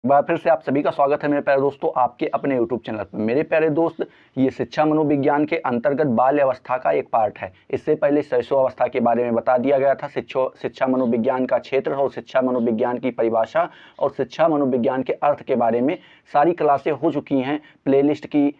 एक बार फिर से आप सभी का स्वागत है मेरे प्यारे दोस्तों आपके अपने YouTube चैनल पर। मेरे प्यारे दोस्त, ये शिक्षा मनोविज्ञान के अंतर्गत बाल्य अवस्था का एक पार्ट है। इससे पहले शैशवावस्था के बारे में बता दिया गया था। शिक्षा मनोविज्ञान का क्षेत्र और शिक्षा मनोविज्ञान की परिभाषा और शिक्षा मनोविज्ञान के अर्थ के बारे में सारी क्लासें हो चुकी हैं। प्लेलिस्ट की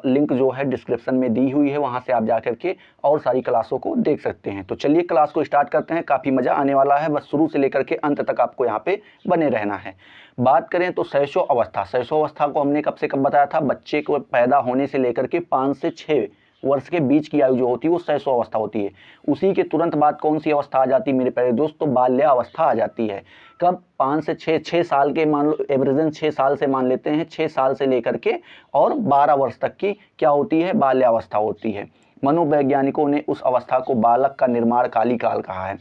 लिंक जो है डिस्क्रिप्शन में दी हुई है, वहाँ से आप जाकर के और सारी क्लासों को देख सकते हैं। तो चलिए क्लास को स्टार्ट करते हैं। काफ़ी मज़ा आने वाला है, बस शुरू से लेकर के अंत तक आपको यहाँ पे बने रहना है। बात करें तो शैशव अवस्था को हमने कब से कब बताया था? बच्चे को पैदा होने से लेकर के 5 से 6 वर्ष के बीच की आयु जो होती है वो शैशव अवस्था होती है। उसी के तुरंत बाद कौन सी अवस्था आ जाती है मेरे प्यारे दोस्त? तो बाल्यावस्था आ जाती है। कब? 5 से 6 साल के, मान लो एवरेजन 6 साल से मान लेते हैं, 6 साल से लेकर के और 12 वर्ष तक की क्या होती है? बाल्यावस्था होती है। मनोवैज्ञानिकों ने उस अवस्था को बालक का निर्माण काली काल कहा है।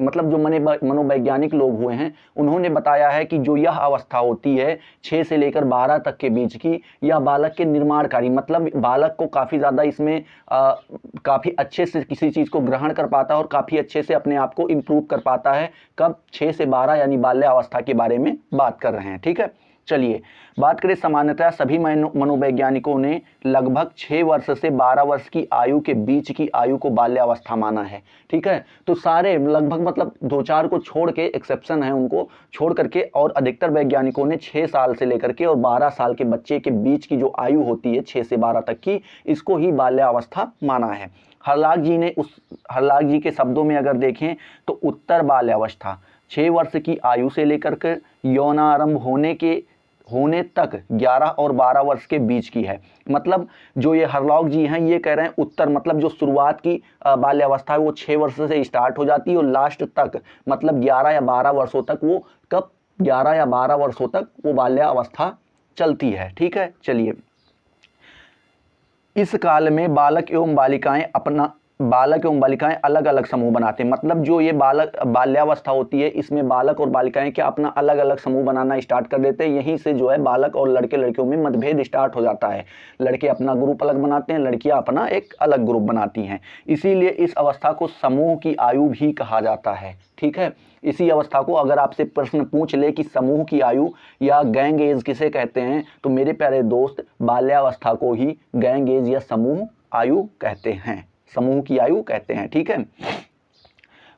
मतलब जो मनोवैज्ञानिक लोग हुए हैं उन्होंने बताया है कि जो यह अवस्था होती है 6 से लेकर 12 तक के बीच की, यह बालक के निर्माणकारी, मतलब बालक को काफ़ी ज़्यादा इसमें काफ़ी अच्छे से किसी चीज़ को ग्रहण कर पाता है और काफ़ी अच्छे से अपने आप को इम्प्रूव कर पाता है। कब? 6 से 12 यानी बाल्यावस्था के बारे में बात कर रहे हैं। ठीक है, चलिए बात करें। सामान्यतः सभी मनोवैज्ञानिकों ने लगभग 6 वर्ष से 12 वर्ष की आयु के बीच की आयु को बाल्यावस्था माना है। ठीक है, तो सारे लगभग, मतलब 2-4 को छोड़ के, एक्सेप्शन है उनको छोड़ करके, और अधिकतर वैज्ञानिकों ने 6 साल से लेकर के और 12 साल के बच्चे के बीच की जो आयु होती है 6 से 12 तक की, इसको ही बाल्यावस्था माना है। हर्लाक जी के शब्दों में अगर देखें तो उत्तर बाल्यावस्था 6 वर्ष की आयु से लेकर के यौनारंभ होने तक 11 और 12 वर्ष के बीच की है। मतलब जो ये हर्लॉक जी हैं ये कह रहे हैं उत्तर, मतलब जो शुरुआत की बाल्यावस्था है वो 6 वर्ष से स्टार्ट हो जाती है और लास्ट तक, मतलब 11 या 12 वर्षों तक वो, कब? 11 या 12 वर्षों तक वो बाल्यावस्था चलती है। ठीक है, चलिए। इस काल में बालक एवं बालिकाएं अलग अलग समूह बनाते हैं। मतलब जो ये बाल्यावस्था होती है इसमें बालक और बालिकाएं क्या अपना अलग अलग समूह बनाना स्टार्ट कर देते हैं। यहीं से जो है बालक और लड़के लड़कियों में मतभेद स्टार्ट हो जाता है। लड़के अपना ग्रुप अलग बनाते हैं, लड़कियां अपना एक अलग ग्रुप बनाती हैं। इसीलिए इस अवस्था को समूह की आयु भी कहा जाता है। ठीक है, इसी अवस्था को अगर आपसे प्रश्न पूछ ले कि समूह की आयु या गैंग एज किसे कहते हैं, तो मेरे प्यारे दोस्त बाल्यावस्था को ही गैंग एज या समूह आयु कहते हैं, समूह की आयु कहते हैं। ठीक है,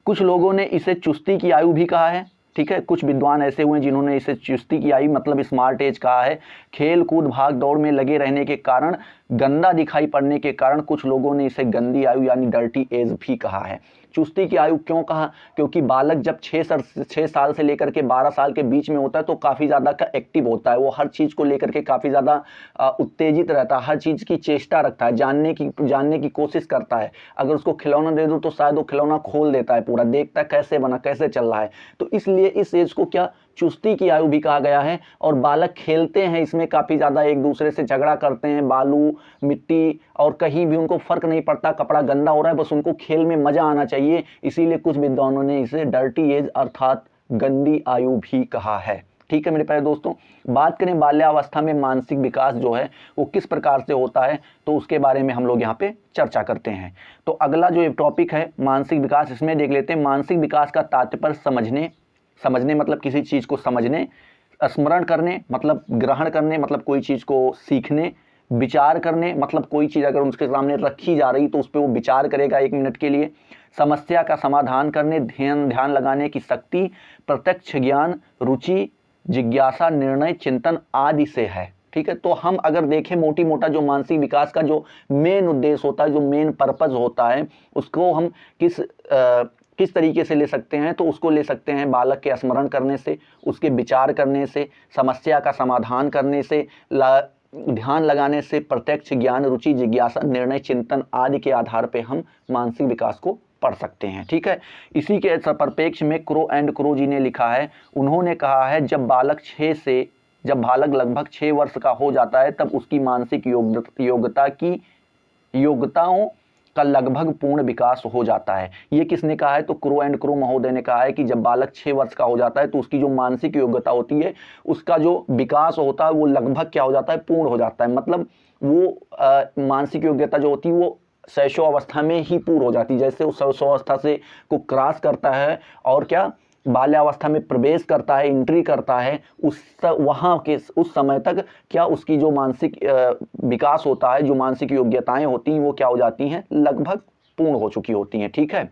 कुछ लोगों ने इसे चुस्ती की आयु भी कहा है। ठीक है, कुछ विद्वान ऐसे हुए जिन्होंने इसे चुस्ती की आयु मतलब स्मार्ट एज कहा है। खेल कूद भाग दौड़ में लगे रहने के कारण, गंदा दिखाई पड़ने के कारण कुछ लोगों ने इसे गंदी आयु यानी डर्टी एज भी कहा है। चुस्ती की आयु क्यों कहा? क्योंकि बालक जब 6 साल से लेकर के 12 साल के बीच में होता है तो काफ़ी ज़्यादा का एक्टिव होता है। वो हर चीज़ को लेकर के काफ़ी ज़्यादा उत्तेजित रहता है, हर चीज़ की चेष्टा रखता है, जानने की कोशिश करता है। अगर उसको खिलौना दे दो तो शायद वो खिलौना खोल देता है, पूरा देखता है कैसे बना, कैसे चल रहा है। तो इसलिए इस एज को क्या चुस्ती की आयु भी कहा गया है। और बालक खेलते हैं इसमें काफ़ी ज़्यादा, एक दूसरे से झगड़ा करते हैं, बालू मिट्टी और कहीं भी उनको फ़र्क नहीं पड़ता कपड़ा गंदा हो रहा है, बस उनको खेल में मज़ा आना चाहिए। इसीलिए कुछ विद्वानों ने इसे डर्टी एज अर्थात गंदी आयु भी कहा है। ठीक है मेरे प्यारे दोस्तों, बात करें बाल्यावस्था में मानसिक विकास जो है वो किस प्रकार से होता है, तो उसके बारे में हम लोग यहाँ पे चर्चा करते हैं। तो अगला जो टॉपिक है मानसिक विकास, इसमें देख लेते हैं। मानसिक विकास का तात्पर्य समझने मतलब किसी चीज़ को समझने, स्मरण करने मतलब ग्रहण करने, मतलब कोई चीज़ को सीखने, विचार करने मतलब कोई चीज़ अगर उसके सामने रखी जा रही तो उस पर वो विचार करेगा 1 मिनट के लिए, समस्या का समाधान करने, ध्यान लगाने की शक्ति, प्रत्यक्ष ज्ञान, रुचि, जिज्ञासा, निर्णय, चिंतन आदि से है। ठीक है, तो हम अगर देखें मोटी मोटा जो मानसिक विकास का जो मेन उद्देश्य होता है, जो मेन पर्पज़ होता है, उसको हम किस तरीके से ले सकते हैं, तो उसको ले सकते हैं बालक के स्मरण करने से, उसके विचार करने से, समस्या का समाधान करने से, ध्यान लगाने से, प्रत्यक्ष ज्ञान, रुचि, जिज्ञासा, निर्णय, चिंतन आदि के आधार पे हम मानसिक विकास को पढ़ सकते हैं। ठीक है, इसी के परिप्रेक्ष्य में क्रो जी ने लिखा है। उन्होंने कहा है जब बालक लगभग 6 वर्ष का हो जाता है तब उसकी मानसिक योग्यताओं का लगभग पूर्ण विकास हो जाता है। ये किसने कहा है? तो क्रो महोदय ने कहा है कि जब बालक 6 वर्ष का हो जाता है तो उसकी जो मानसिक योग्यता होती है, उसका जो विकास होता है वो लगभग क्या हो जाता है? पूर्ण हो जाता है। मतलब वो मानसिक योग्यता जो होती है वो शैशव अवस्था में ही पूर्ण हो जाती है। जैसे वो शैशव अवस्था से को क्रॉस करता है और क्या बाल्यावस्था में प्रवेश करता है, एंट्री करता है, वहाँ के उस समय तक क्या उसकी जो मानसिक विकास होता है, जो मानसिक योग्यताएं होती हैं, वो क्या हो जाती हैं, लगभग पूर्ण हो चुकी होती हैं। ठीक है।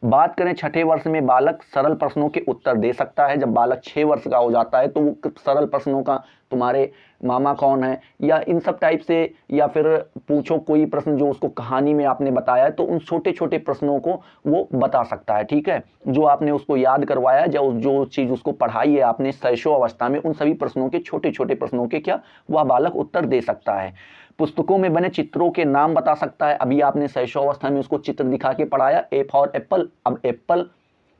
बात करें छठे वर्ष में बालक सरल प्रश्नों के उत्तर दे सकता है। जब बालक 6 वर्ष का हो जाता है तो वो सरल प्रश्नों का, तुम्हारे मामा कौन है, या इन सब टाइप से, या फिर पूछो कोई प्रश्न जो उसको कहानी में आपने बताया है, तो उन छोटे छोटे प्रश्नों को वो बता सकता है। ठीक है। जो आपने उसको याद करवाया, जो चीज़ उसको पढ़ाई है आपने शैशव अवस्था में, उन सभी प्रश्नों के, छोटे छोटे प्रश्नों के क्या वह बालक उत्तर दे सकता है। पुस्तकों में बने चित्रों के नाम बता सकता है। अभी आपने शैशव अवस्था में उसको चित्र दिखा के पढ़ाया, ए फॉर एप्पल। अब एप्पल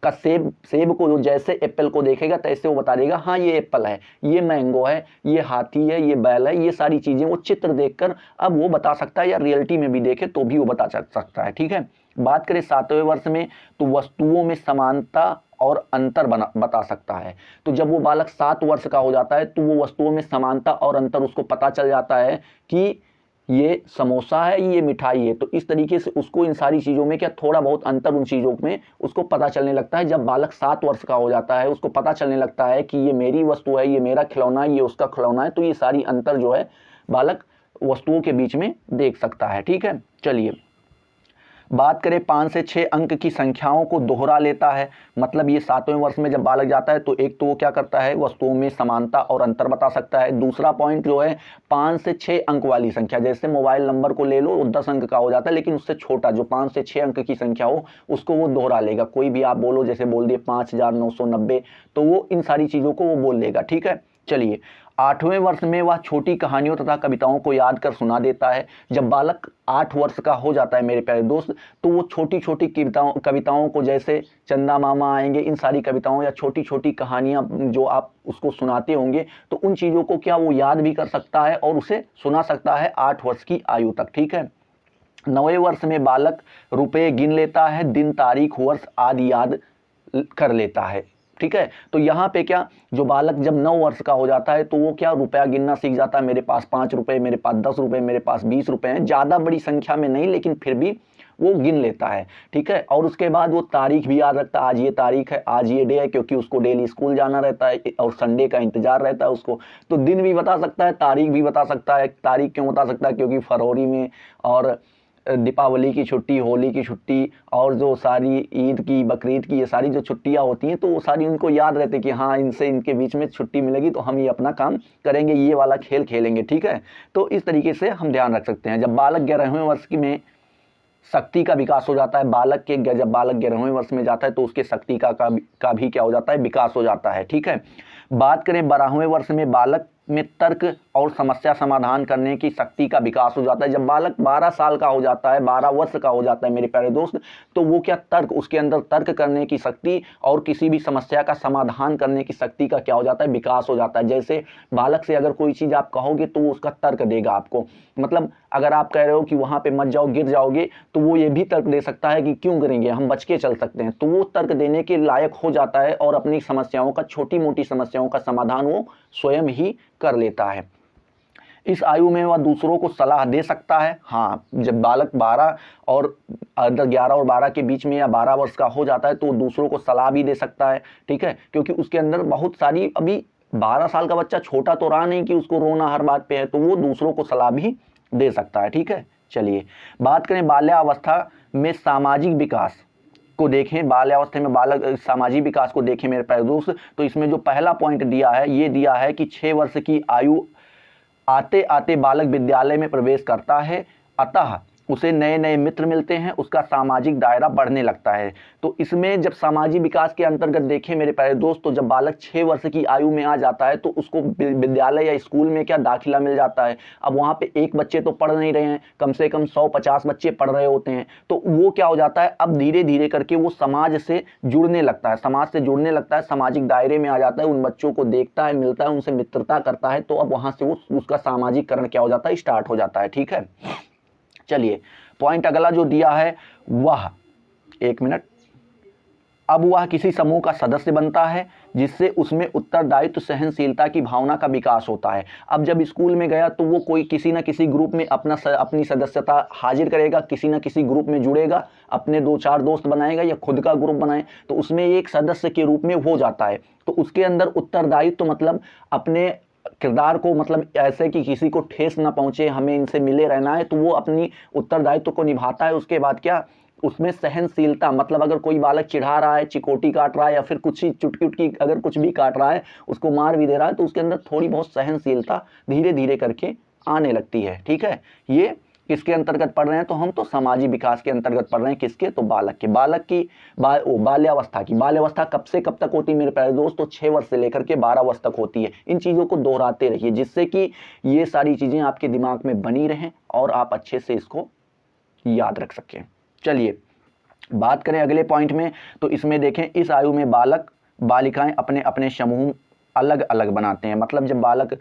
का सेब को, जो जैसे एप्पल को देखेगा तैसे वो बता देगा, हाँ ये एप्पल है, ये मैंगो है, ये हाथी है, ये बैल है, ये सारी चीज़ें वो चित्र देखकर अब वो बता सकता है, या रियलिटी में भी देखे तो भी वो बता सकता है। ठीक है। बात करें 7वें वर्ष में, तो वस्तुओं में समानता और अंतर बता सकता है। तो जब वो बालक 7 वर्ष का हो जाता है तो वो वस्तुओं में समानता और अंतर उसको पता चल जाता है कि ये समोसा है, ये मिठाई है। तो इस तरीके से उसको इन सारी चीज़ों में क्या थोड़ा बहुत अंतर उन चीज़ों में उसको पता चलने लगता है। जब बालक 7 वर्ष का हो जाता है उसको पता चलने लगता है कि ये मेरी वस्तु है, ये मेरा खिलौना है, ये उसका खिलौना है। तो ये सारी अंतर जो है बालक वस्तुओं के बीच में देख सकता है। ठीक है। चलिए बात करें 5 से 6 अंक की संख्याओं को दोहरा लेता है। मतलब ये 7वें वर्ष में जब बालक जाता है तो एक तो वो क्या करता है, वस्तुओं में समानता और अंतर बता सकता है। दूसरा पॉइंट जो है 5 से 6 अंक वाली संख्या, जैसे मोबाइल नंबर को ले लो, वो 10 अंक का हो जाता है, लेकिन उससे छोटा जो 5 से 6 अंक की संख्या हो उसको वो दोहरा लेगा। कोई भी आप बोलो, जैसे बोल दिए 5990, तो वो इन सारी चीज़ों को वो बोल लेगा। ठीक है। चलिए 8वें वर्ष में वह छोटी कहानियों तथा कविताओं को याद कर सुना देता है। जब बालक 8 वर्ष का हो जाता है मेरे प्यारे दोस्त, तो वो छोटी छोटी कविताओं को, जैसे चंदा मामा आएंगे, इन सारी कविताओं या छोटी छोटी कहानियां जो आप उसको सुनाते होंगे, तो उन चीज़ों को क्या वो याद भी कर सकता है और उसे सुना सकता है 8 वर्ष की आयु तक। ठीक है। 9वें वर्ष में बालक रुपए गिन लेता है, दिन तारीख वर्ष आदि याद कर लेता है। ठीक है। तो यहाँ पे क्या, जो बालक जब 9 वर्ष का हो जाता है तो वो क्या रुपया गिनना सीख जाता है। मेरे पास 5 रुपए, मेरे पास 10 रुपए, मेरे पास 20 रुपए हैं, ज़्यादा बड़ी संख्या में नहीं, लेकिन फिर भी वो गिन लेता है। ठीक है। और उसके बाद वो तारीख भी याद रखता है, आज ये तारीख है, आज ये डे है, क्योंकि उसको डेली स्कूल जाना रहता है और संडे का इंतजार रहता है उसको। तो दिन भी बता सकता है, तारीख भी बता सकता है। तारीख क्यों बता सकता है, क्योंकि फरवरी में और दीपावली की छुट्टी, होली की छुट्टी, और जो सारी ईद की, बकरीद की, ये सारी जो छुट्टियां होती हैं, तो वो सारी उनको याद रहती है कि हाँ इनसे इनके बीच में छुट्टी मिलेगी तो हम ये अपना काम करेंगे, ये वाला खेल खेलेंगे। ठीक है। तो इस तरीके से हम ध्यान रख सकते हैं। जब बालक 11वें वर्ष की में शक्ति का विकास हो जाता है, जब बालक 11वें वर्ष में जाता है तो उसके शक्ति का भी क्या हो जाता है, विकास हो जाता है। ठीक है। बात करें 12वें वर्ष में बालक में तर्क और समस्या समाधान करने की शक्ति का विकास हो जाता है। जब बालक 12 साल का हो जाता है, 12 वर्ष का हो जाता है मेरे प्यारे दोस्त, तो वो क्या उसके अंदर तर्क करने की शक्ति और किसी भी समस्या का समाधान करने की शक्ति का क्या हो जाता है, विकास हो जाता है। जैसे बालक से अगर कोई चीज़ आप कहोगे तो वो उसका तर्क देगा आपको। मतलब अगर आप कह रहे हो कि वहाँ पे मत जाओ, गिर जाओगे, तो वो ये भी तर्क दे सकता है कि क्यों गिरेंगे, हम बच के चल सकते हैं। तो वो तर्क देने के लायक हो जाता है और अपनी समस्याओं का, छोटी मोटी समस्याओं का समाधान वो स्वयं ही कर लेता है। इस आयु में वह दूसरों को सलाह दे सकता है। हाँ, जब बालक 12 और 11 और 12 के बीच में या 12 वर्ष का हो जाता है तो वो दूसरों को सलाह भी दे सकता है। ठीक है। क्योंकि उसके अंदर बहुत सारी, अभी 12 साल का बच्चा छोटा तो रहा नहीं कि उसको रोना हर बात पे है, तो वो दूसरों को सलाह भी दे सकता है। ठीक है। चलिए बात करें बाल्यावस्था में सामाजिक विकास को देखें। बाल्यावस्था में बालक सामाजिक विकास को देखें मेरे प्यारे दोस्त, तो इसमें जो पहला पॉइंट दिया है, ये दिया है कि 6 वर्ष की आयु आते आते बालक विद्यालय में प्रवेश करता है, अतः उसे नए नए मित्र मिलते हैं, उसका सामाजिक दायरा बढ़ने लगता है। तो इसमें जब सामाजिक विकास के अंतर्गत देखें मेरे प्यारे दोस्त, तो जब बालक 6 वर्ष की आयु में आ जाता है तो उसको विद्यालय या स्कूल में क्या दाखिला मिल जाता है। अब वहाँ पे एक बच्चे तो पढ़ नहीं रहे हैं, कम से कम 100-50 बच्चे पढ़ रहे होते हैं। तो वो क्या हो जाता है, अब धीरे धीरे करके वो समाज से जुड़ने लगता है, सामाजिक दायरे में आ जाता है, उन बच्चों को देखता है, मिलता है, उनसे मित्रता करता है। तो अब वहाँ से वो उसका सामाजिककरण क्या हो जाता है, स्टार्ट हो जाता है। ठीक है। चलिए पॉइंट अगला जो दिया है वह, एक मिनट, अब वह किसी समूह का सदस्य बनता है जिससे उसमें उत्तरदायित्व सहनशीलता की भावना का विकास होता है। अब जब स्कूल में गया तो वो कोई किसी न किसी ग्रुप में अपनी सदस्यता हाजिर करेगा, किसी न किसी ग्रुप में जुड़ेगा, अपने 2-4 दोस्त बनाएगा या खुद का ग्रुप बनाए तो उसमें एक सदस्य के रूप में हो जाता है। तो उसके अंदर उत्तरदायित्व मतलब अपने किरदार को मतलब ऐसे कि किसी को ठेस ना पहुंचे, हमें इनसे मिले रहना है, तो वो अपनी उत्तरदायित्व को निभाता है। उसके बाद क्या, उसमें सहनशीलता मतलब अगर कोई बालक चिढ़ा रहा है, चिकोटी काट रहा है या फिर कुछ ही चुटकी उटकी अगर कुछ भी काट रहा है, उसको मार भी दे रहा है, तो उसके अंदर थोड़ी बहुत सहनशीलता धीरे धीरे करके आने लगती है। ठीक है, ये किसके अंतर्गत पढ़ रहे हैं, तो हम तो सामाजिक विकास के अंतर्गत पढ़ रहे हैं। किसके, तो बालक के, बालक की बाल्यावस्था की। बाल्यावस्था कब से कब तक होती है मेरे प्यारे दोस्तों, 6 वर्ष से लेकर के 12 वर्ष तक होती है। इन चीज़ों को दोहराते रहिए जिससे कि ये सारी चीज़ें आपके दिमाग में बनी रहें और आप अच्छे से इसको याद रख सकें। चलिए बात करें अगले पॉइंट में, तो इसमें देखें इस आयु में बालक बालिकाएं अपने अपने समूह अलग अलग बनाते हैं। मतलब जब बालक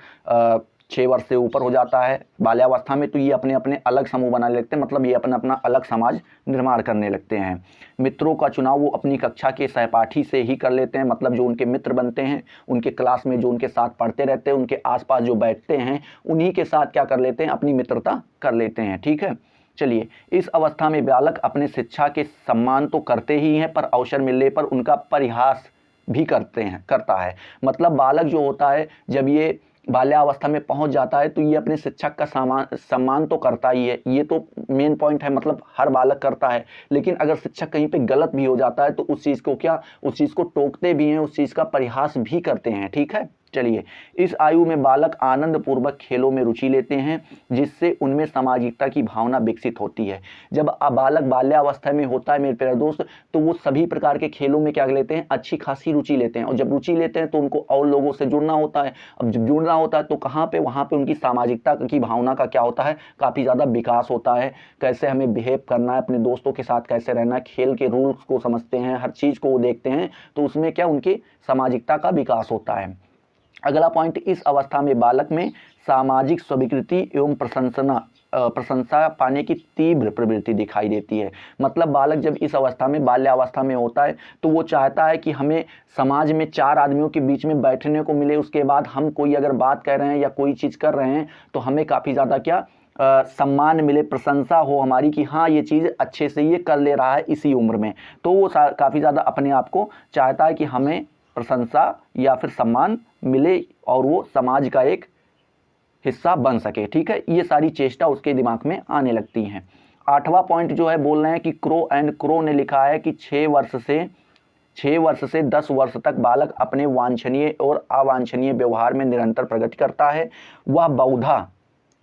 6 वर्ष से ऊपर हो जाता है बाल्यावस्था में, तो ये अपने अपने अलग समूह बनाने लगते हैं, मतलब ये अपना अपना अलग समाज निर्माण करने लगते हैं। मित्रों का चुनाव वो अपनी कक्षा के सहपाठी से ही कर लेते हैं, मतलब जो उनके मित्र बनते हैं, उनके क्लास में जो उनके साथ पढ़ते रहते हैं, उनके आसपास जो बैठते हैं, उन्हीं के साथ क्या कर लेते हैं, अपनी मित्रता कर लेते हैं। ठीक है, चलिए इस अवस्था में बालक अपने शिक्षा के सम्मान तो करते ही हैं, पर अवसर मिलने पर उनका परिहास भी करता है। मतलब बालक जो होता है जब ये बाल्यावस्था में पहुंच जाता है तो ये अपने शिक्षक का सम्मान तो करता ही है, ये तो मेन पॉइंट है, मतलब हर बालक करता है। लेकिन अगर शिक्षक कहीं पे गलत भी हो जाता है तो उस चीज़ को क्या, उस चीज़ को टोकते भी हैं, उस चीज़ का परिहास भी करते हैं। ठीक है, चलिए इस आयु में बालक आनंद पूर्वक खेलों में रुचि लेते हैं जिससे उनमें सामाजिकता की भावना विकसित होती है। जब बालक बाल्यावस्था में होता है मेरे प्यारे दोस्त, तो वो सभी प्रकार के खेलों में क्या लेते हैं, अच्छी खासी रुचि लेते हैं, और जब रुचि लेते हैं तो उनको और लोगों से जुड़ना होता है। अब जब जुड़ना होता है तो कहाँ पे, वहाँ पे उनकी सामाजिकता की भावना का क्या होता है, काफ़ी ज़्यादा विकास होता है। कैसे हमें बिहेव करना है, अपने दोस्तों के साथ कैसे रहना है, खेल के रूल्स को समझते हैं, हर चीज़ को वो देखते हैं, तो उसमें क्या उनकी सामाजिकता का विकास होता है। अगला पॉइंट, इस अवस्था में बालक में सामाजिक स्वीकृति एवं प्रशंसा पाने की तीव्र प्रवृत्ति दिखाई देती है। मतलब बालक जब इस अवस्था में बाल्यावस्था में होता है तो वो चाहता है कि हमें समाज में 4 आदमियों के बीच में बैठने को मिले, उसके बाद हम कोई अगर बात कर रहे हैं या कोई चीज़ कर रहे हैं तो हमें काफ़ी ज़्यादा क्या सम्मान मिले, प्रशंसा हो हमारी कि हाँ ये चीज़ अच्छे से ये कर ले रहा है इसी उम्र में। तो वो काफ़ी ज़्यादा अपने आप को चाहता है कि हमें प्रशंसा या फिर सम्मान मिले और वो समाज का एक हिस्सा बन सके। ठीक है, ये सारी चेष्टा उसके दिमाग में आने लगती हैं। 8वां पॉइंट जो है बोल रहे हैं कि क्रो ने लिखा है कि 6 वर्ष से 10 वर्ष तक बालक अपने वांछनीय और अवांछनीय व्यवहार में निरंतर प्रगति करता है। वह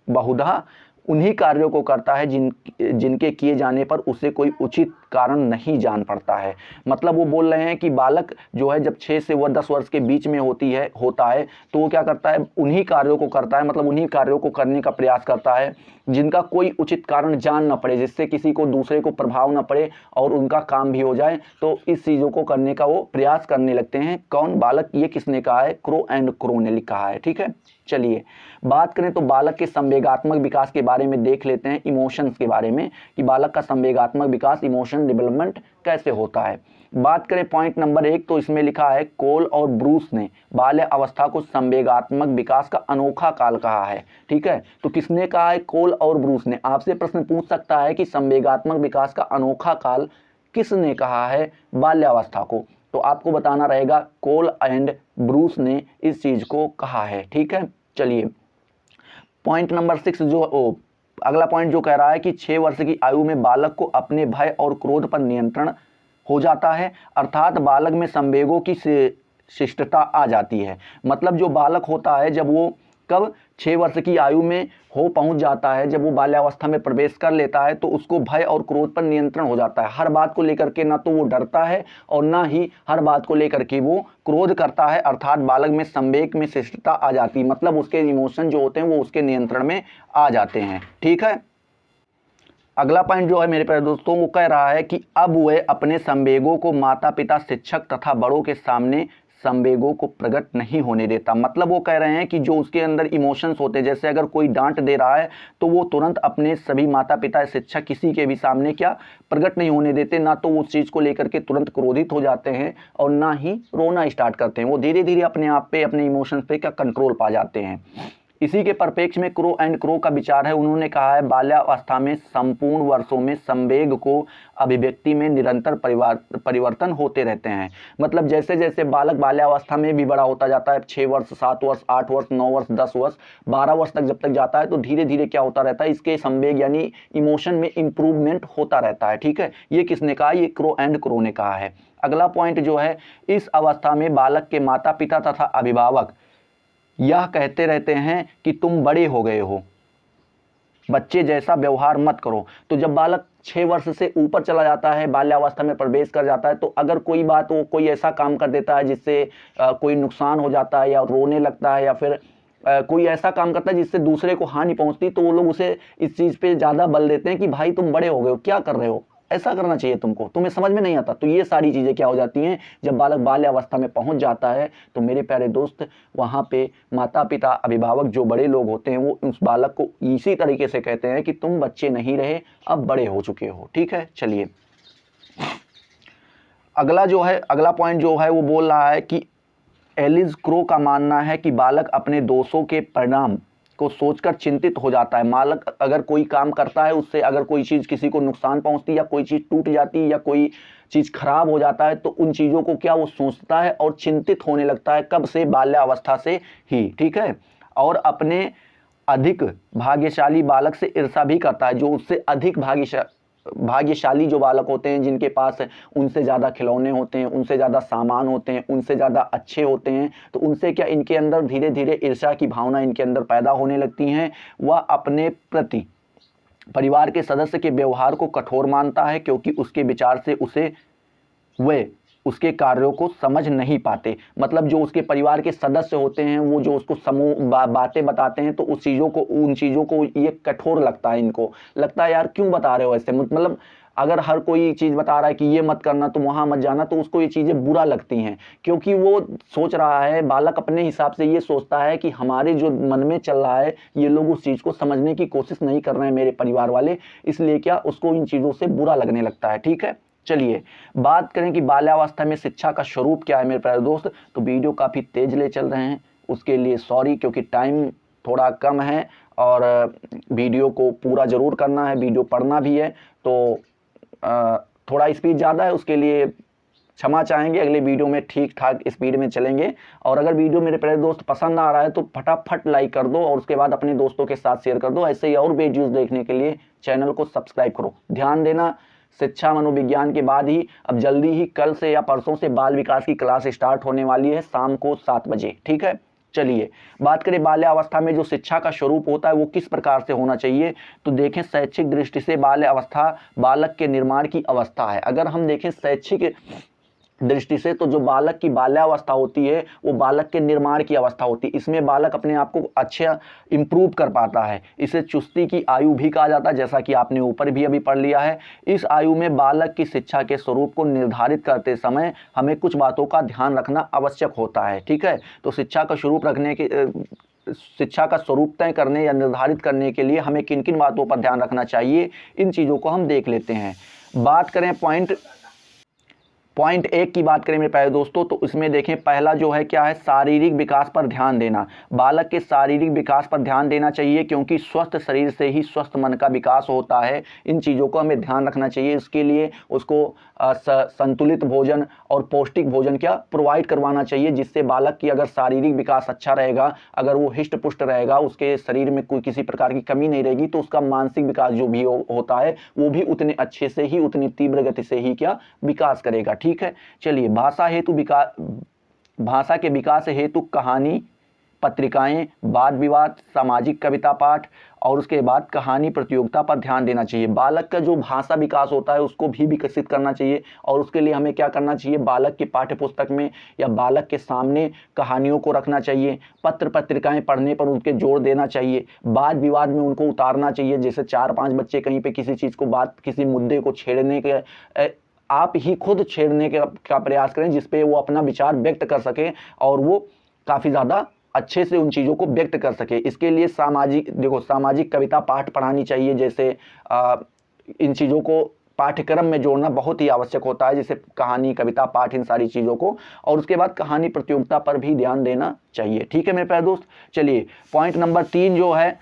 बहुधा उन्हीं कार्यों को करता है जिनके किए जाने पर उसे कोई उचित कारण नहीं जान पड़ता है। मतलब वो बोल रहे हैं कि बालक जो है जब 6 से वह 10 वर्ष के बीच में होता है तो वो क्या करता है, उन्हीं कार्यों को करता है, मतलब उन्हीं कार्यों को करने का प्रयास करता है जिनका कोई उचित कारण जान ना पड़े, जिससे किसी को दूसरे को प्रभाव ना पड़े और उनका काम भी हो जाए। तो इस चीज़ों को करने का वो प्रयास करने लगते हैं। कौन, बालक, ये किसने कहा है, क्रो ने लिखा है। ठीक है, चलिए बात करें तो बालक के संवेगात्मक विकास के बारे में देख लेते हैं, इमोशंस के बारे में, कि बालक का संवेगात्मक विकास, इमोशन डेवलपमेंट कैसे होता है। बात करें पॉइंट नंबर 1, तो इसमें लिखा है कोल और ब्रूस ने बाल्य अवस्था को संवेगात्मक विकास का अनोखा काल कहा है। ठीक है, तो किसने कहा है, कोल और ब्रूस ने। आपसे प्रश्न पूछ सकता है कि संवेगात्मक विकास का अनोखा काल किसने कहा है बाल्यावस्था को, तो आपको बताना रहेगा कोल एंड ब्रूस ने इस चीज को कहा है। ठीक है, चलिए पॉइंट नंबर 6 अगला पॉइंट जो कह रहा है कि 6 वर्ष की आयु में बालक को अपने भय और क्रोध पर नियंत्रण हो जाता है, अर्थात बालक में संवेगों की शिष्टता आ जाती है। मतलब जो बालक होता है जब वो कब 6 वर्ष की आयु में पहुंच जाता है, जब वो बाल्यावस्था में प्रवेश कर लेता है तो उसको भय और क्रोध पर नियंत्रण हो जाता है। हर बात को लेकर के ना तो वो डरता है और ना ही हर बात को लेकर के वो क्रोध करता है, अर्थात बालक में संवेग में शिष्टता आ जाती है। मतलब उसके इमोशन जो होते हैं वो उसके नियंत्रण में आ जाते हैं। ठीक है, अगला पॉइंट जो है मेरे प्यारे दोस्तों वो कह रहा है कि अब वह अपने संवेगों को माता पिता, शिक्षक तथा बड़ों के सामने संवेगों को प्रकट नहीं होने देता। मतलब वो कह रहे हैं कि जो उसके अंदर इमोशंस होते हैं, जैसे अगर कोई डांट दे रहा है तो वो तुरंत अपने सभी माता पिता शिक्षक किसी के भी सामने क्या प्रकट नहीं होने देते। ना तो उस चीज़ को लेकर के तुरंत क्रोधित हो जाते हैं और ना ही रोना स्टार्ट करते हैं। वो धीरे धीरे अपने आप पे, अपने इमोशंस पे क्या कंट्रोल पा जाते हैं। इसी के परिप्रेक्ष्य में क्रो एंड क्रो का विचार है। उन्होंने कहा है बाल्यावस्था में संपूर्ण वर्षों में संवेग को अभिव्यक्ति में निरंतर परिवर्तन होते रहते हैं। मतलब जैसे जैसे बालक बाल्यावस्था में भी बड़ा होता जाता है, 6 वर्ष, 7 वर्ष, 8 वर्ष, 9 वर्ष, 10 वर्ष, 12 वर्ष तक जब तक जाता है तो धीरे धीरे क्या होता रहता है, इसके संवेग यानी इमोशन में इंप्रूवमेंट होता रहता है। ठीक है, ये किसने कहा? ये क्रो एंड क्रो ने कहा है। अगला पॉइंट जो है, इस अवस्था में बालक के माता पिता तथा अभिभावक यह कहते रहते हैं कि तुम बड़े हो गए हो, बच्चे जैसा व्यवहार मत करो। तो जब बालक 6 वर्ष से ऊपर चला जाता है, बाल्यावस्था में प्रवेश कर जाता है, तो अगर कोई बात, वो कोई ऐसा काम कर देता है जिससे कोई नुकसान हो जाता है या रोने लगता है या फिर कोई ऐसा काम करता है जिससे दूसरे को हानि पहुंचती, तो वो लोग उसे इस चीज़ पे ज़्यादा बल देते हैं कि भाई तुम बड़े हो गए हो, क्या कर रहे हो, ऐसा करना चाहिए तुमको, तुम्हें समझ में नहीं आता। तो ये सारी चीज़ें क्या हो जाती हैं, जब बालक बाल्यावस्था में पहुंच जाता है तो मेरे प्यारे दोस्त, वहाँ पे माता पिता अभिभावक जो बड़े लोग होते हैं वो उस बालक को इसी तरीके से कहते हैं कि तुम बच्चे नहीं रहे, अब बड़े हो चुके हो। ठीक है, चलिए अगला जो है, अगला पॉइंट जो है वो बोल रहा है कि एलिस क्रो का मानना है कि बालक अपने दोषों के परिणाम को सोचकर चिंतित हो जाता है। बालक अगर कोई काम करता है, उससे अगर कोई चीज़ किसी को नुकसान पहुंचती या कोई चीज़ टूट जाती या कोई चीज़ खराब हो जाता है, तो उन चीज़ों को क्या वो सोचता है और चिंतित होने लगता है। कब से? बाल्यावस्था से ही। ठीक है, और अपने अधिक भाग्यशाली बालक से ईर्ष्या भी करता है। जो उससे अधिक भाग्यशाली जो बालक होते हैं, जिनके पास उनसे ज़्यादा खिलौने होते हैं, उनसे ज़्यादा सामान होते हैं, उनसे ज़्यादा अच्छे होते हैं, तो उनसे क्या इनके अंदर धीरे धीरे ईर्ष्या की भावना इनके अंदर पैदा होने लगती हैं। वह अपने प्रति परिवार के सदस्य के व्यवहार को कठोर मानता है, क्योंकि उसके विचार से वे उसके कार्यों को समझ नहीं पाते। मतलब जो उसके परिवार के सदस्य होते हैं, वो जो उसको समूह बातें बताते हैं, तो उन चीज़ों को ये कठोर लगता है। इनको लगता है यार क्यों बता रहे हो ऐसे, मतलब अगर हर कोई चीज़ बता रहा है कि ये मत करना, तुम वहाँ मत जाना, तो उसको ये चीज़ें बुरा लगती हैं, क्योंकि वो सोच रहा है, बालक अपने हिसाब से ये सोचता है कि हमारे जो मन में चल रहा है, ये लोग उस चीज़ को समझने की कोशिश नहीं कर रहे हैं, मेरे परिवार वाले, इसलिए क्या उसको इन चीज़ों से बुरा लगने लगता है। ठीक है, चलिए बात करें कि बाल्यावस्था में शिक्षा का स्वरूप क्या है मेरे प्यारे दोस्त। तो वीडियो काफ़ी तेज ले चल रहे हैं, उसके लिए सॉरी, क्योंकि टाइम थोड़ा कम है और वीडियो को पूरा ज़रूर करना है, वीडियो पढ़ना भी है, तो थोड़ा स्पीड ज़्यादा है, उसके लिए क्षमा चाहेंगे। अगले वीडियो में ठीक ठाक स्पीड में चलेंगे। और अगर वीडियो मेरे प्यारे दोस्त पसंद आ रहा है तो फटाफट लाइक कर दो और उसके बाद अपने दोस्तों के साथ शेयर कर दो। ऐसे ही और वीडियोज़ देखने के लिए चैनल को सब्सक्राइब करो। ध्यान देना, शिक्षा मनोविज्ञान के बाद ही अब जल्दी ही कल से या परसों से बाल विकास की क्लास स्टार्ट होने वाली है, शाम को 7 बजे। ठीक है, चलिए बात करें बाल्यावस्था में जो शिक्षा का स्वरूप होता है वो किस प्रकार से होना चाहिए। तो देखें, शैक्षिक दृष्टि से बाल्यावस्था बालक के निर्माण की अवस्था है। अगर हम देखें शैक्षिक दृष्टि से, तो जो बालक की बाल्यावस्था होती है वो बालक के निर्माण की अवस्था होती है। इसमें बालक अपने आप को अच्छा इम्प्रूव कर पाता है। इसे चुस्ती की आयु भी कहा जाता है, जैसा कि आपने ऊपर भी अभी पढ़ लिया है। इस आयु में बालक की शिक्षा के स्वरूप को निर्धारित करते समय हमें कुछ बातों का ध्यान रखना आवश्यक होता है। ठीक है, तो शिक्षा का स्वरूप तय करने या निर्धारित करने के लिए हमें किन किन बातों पर ध्यान रखना चाहिए, इन चीज़ों को हम देख लेते हैं। बात करें पॉइंट 1 की बात करें मेरे प्यारे दोस्तों, तो इसमें देखें, पहला जो है क्या है, शारीरिक विकास पर ध्यान देना। बालक के शारीरिक विकास पर ध्यान देना चाहिए, क्योंकि स्वस्थ शरीर से ही स्वस्थ मन का विकास होता है। इन चीज़ों को हमें ध्यान रखना चाहिए। इसके लिए उसको संतुलित भोजन और पौष्टिक भोजन क्या प्रोवाइड करवाना चाहिए, जिससे बालक की अगर शारीरिक विकास अच्छा रहेगा, अगर वो हिष्ट पुष्ट रहेगा, उसके शरीर में कोई किसी प्रकार की कमी नहीं रहेगी, तो उसका मानसिक विकास जो भी होता है वो भी उतने अच्छे से ही, उतनी तीव्र गति से ही क्या विकास करेगा। ठीक है, चलिए भाषा के विकास हेतु कहानी, पत्रिकाएं, वाद विवाद, सामाजिक कविता पाठ और उसके बाद कहानी प्रतियोगिता पर ध्यान देना चाहिए। बालक का जो भाषा विकास होता है उसको भी विकसित करना चाहिए, और उसके लिए हमें क्या करना चाहिए, बालक के पाठ्य पुस्तक में या बालक के सामने कहानियों को रखना चाहिए। पत्र पत्रिकाएं पढ़ने पर उनके जोर देना चाहिए। वाद विवाद में उनको उतारना चाहिए। जैसे 4-5 बच्चे कहीं पे किसी चीज़ को किसी मुद्दे को छेड़ने के आप ही खुद छेड़ने का प्रयास करें, जिसपे वो अपना विचार व्यक्त कर सके और वो काफ़ी ज़्यादा अच्छे से उन चीज़ों को व्यक्त कर सके। इसके लिए सामाजिक कविता पाठ पढ़ानी चाहिए। जैसे इन चीज़ों को पाठ्यक्रम में जोड़ना बहुत ही आवश्यक होता है, जैसे कहानी, कविता, पाठ, इन सारी चीज़ों को। और उसके बाद कहानी प्रतियोगिता पर भी ध्यान देना चाहिए। ठीक है मेरे प्यारे दोस्त, चलिए पॉइंट नंबर 3 जो है,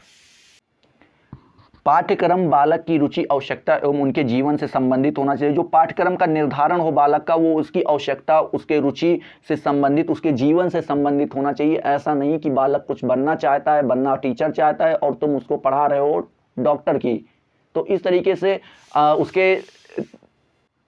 पाठ्यक्रम बालक की रुचि, आवश्यकता एवं उनके जीवन से संबंधित होना चाहिए। जो पाठ्यक्रम का निर्धारण हो बालक का, वो उसकी आवश्यकता, उसके रुचि से संबंधित, उसके जीवन से संबंधित होना चाहिए। ऐसा नहीं कि बालक कुछ बनना चाहता है, बनना टीचर चाहता है और तुम उसको पढ़ा रहे हो डॉक्टर की। तो इस तरीके से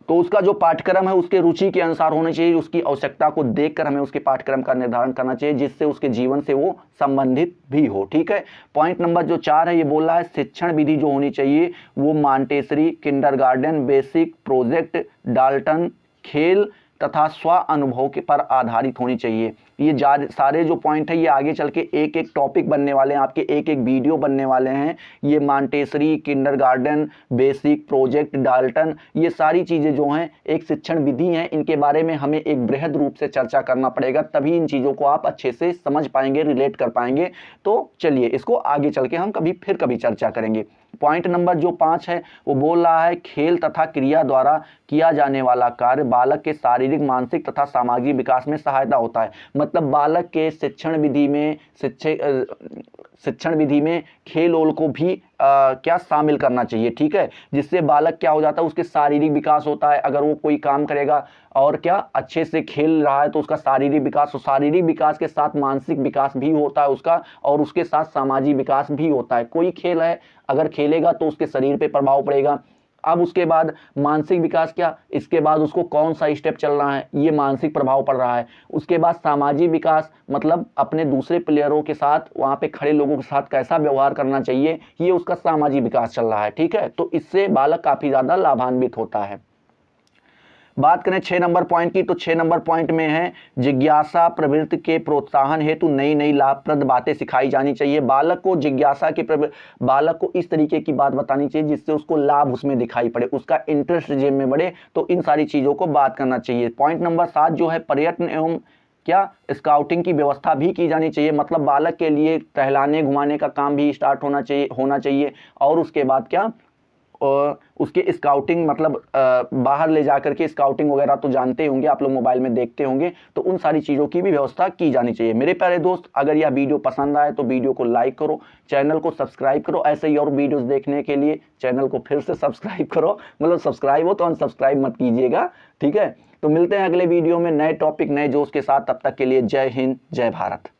उसका जो पाठ्यक्रम है उसके रुचि के अनुसार होना चाहिए। उसकी आवश्यकता को देखकर हमें उसके पाठ्यक्रम का निर्धारण करना चाहिए, जिससे उसके जीवन से वो संबंधित भी हो। ठीक है, पॉइंट नंबर जो 4 है, ये बोल रहा है शिक्षण विधि जो होनी चाहिए वो Montessori, kindergarten, basic, project, Dalton, खेल तथा स्व अनुभव के पर आधारित होनी चाहिए। ये सारे जो पॉइंट है ये आगे चल के एक एक टॉपिक बनने वाले हैं, आपके एक एक वीडियो बनने वाले हैं। ये Montessori, kindergarten, basic, project, Dalton, ये सारी चीज़ें जो हैं एक शिक्षण विधि हैं। इनके बारे में हमें एक बृहद रूप से चर्चा करना पड़ेगा, तभी इन चीज़ों को आप अच्छे से समझ पाएंगे, रिलेट कर पाएंगे। तो चलिए इसको आगे चल के हम फिर कभी चर्चा करेंगे। पॉइंट नंबर जो 5 है वो बोल रहा है खेल तथा क्रिया द्वारा किया जाने वाला कार्य बालक के शारीरिक, मानसिक तथा सामाजिक विकास में सहायता होता है। मतलब बालक के शिक्षण विधि में खेल ओल को भी क्या शामिल करना चाहिए। ठीक है, जिससे बालक क्या हो जाता है, उसके शारीरिक विकास होता है। अगर वो कोई काम करेगा और क्या अच्छे से खेल रहा है तो उसका शारीरिक विकास, और शारीरिक विकास के साथ मानसिक विकास भी होता है उसका, और उसके साथ सामाजिक विकास भी होता है। कोई खेल है अगर खेलेगा तो उसके शरीर पे प्रभाव पड़ेगा। अब उसके बाद मानसिक विकास क्या, इसके बाद उसको कौन सा स्टेप चल रहा है, ये मानसिक प्रभाव पड़ रहा है। उसके बाद सामाजिक विकास, मतलब अपने दूसरे प्लेयरों के साथ, वहाँ पे खड़े लोगों के साथ कैसा व्यवहार करना चाहिए, ये उसका सामाजिक विकास चल रहा है। ठीक है, तो इससे बालक काफ़ी ज़्यादा लाभान्वित होता है। बात करें 6 नंबर पॉइंट की, तो 6 नंबर पॉइंट में है जिज्ञासा प्रवृत्ति के प्रोत्साहन हेतु नई नई लाभप्रद बातें सिखाई जानी चाहिए। बालक को जिज्ञासा के बालक को इस तरीके की बात बतानी चाहिए जिससे उसको लाभ उसमें दिखाई पड़े, उसका इंटरेस्ट जेब में बढ़े। तो इन सारी चीज़ों को बात करना चाहिए। पॉइंट नंबर 7 जो है, पर्यटन एवं क्या स्काउटिंग की व्यवस्था भी की जानी चाहिए। मतलब बालक के लिए टहलाने घुमाने का काम भी स्टार्ट होना चाहिए। और उसके बाद क्या, उसके स्काउटिंग, मतलब बाहर ले जाकर के स्काउटिंग वगैरह तो जानते होंगे आप लोग, मोबाइल में देखते होंगे, तो उन सारी चीज़ों की भी व्यवस्था की जानी चाहिए। मेरे प्यारे दोस्त, अगर यह वीडियो पसंद आए तो वीडियो को लाइक करो, चैनल को सब्सक्राइब करो। ऐसे ही और वीडियोस देखने के लिए चैनल को फिर से सब्सक्राइब करो, मतलब सब्सक्राइब हो तो अनसब्सक्राइब मत कीजिएगा। ठीक है, तो मिलते हैं अगले वीडियो में नए टॉपिक, नए जोश के साथ। तब तक के लिए जय हिंद, जय भारत।